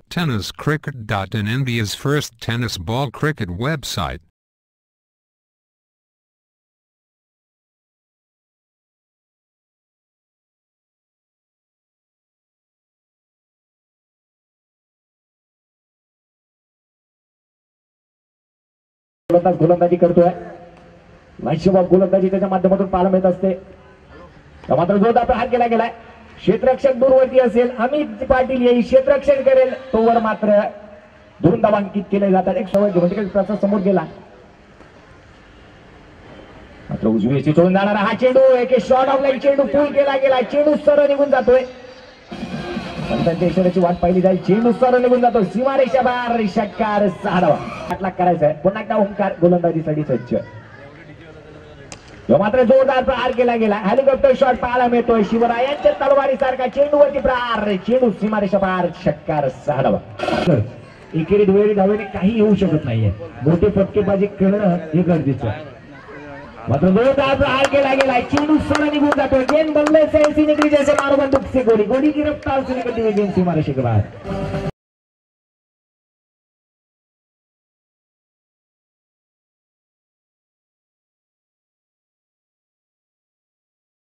Tenniscricket.in, India's first tennis ball cricket website. गोलंदाजी करतोय, नशिबात गोलंदाजी त्याच्या माध्यमातून पाहायला मिळत असते. मात्र जोरदार प्रहार केला गेलाय. क्षेत्ररक्षक दूरवर्ती असेल, अमित पाटील येईल क्षेत्ररक्षण करेल, तोवर मात्र दोन धावा अंकित केले जातात. एक सवय घेऊन समोर गेला, मात्र उजवीची सोडून जाणारा हा चेंडू, एक शॉट ऑफ लाईन चेंडू फुल केला गेला. चेंडू सरळ निघून जातोय, पंचांच्या इशाऱ्याची वाट पाहिली जाईल. चेंडू सरळ निघून जातो, सीमारेषा बाहेर, षटकार, 6 धावा. आटला करायचा आहे, पुन्हा एकदा ओंकार गोलंदाजीसाठी सज्ज. मात्र जोरदार प्रहार केला गेला. हेलिकॉप्टर शॉट पाहायला मिळतोय. शिवरायांच्या तलवारीसारखा चेंडूवरती प्रहार, चेंडू सीमारेषा बाहेर, षटकार, 6 धावा. एकेरी दुहेरी धावेने काही होऊ शकत नाहीये, मोठे फटकेबाजी करणं हे गरजेचं आहे. मात्र जोरदार प्रहार केला गेला, चेंडू सरळ निघून जातोय. गेंद बल्ले से ऐसी निकली जैसे मारो बंदूक से गोली, गोली की रफ्तार से निकलती हुई गेंद सीमारेषा के बाहर.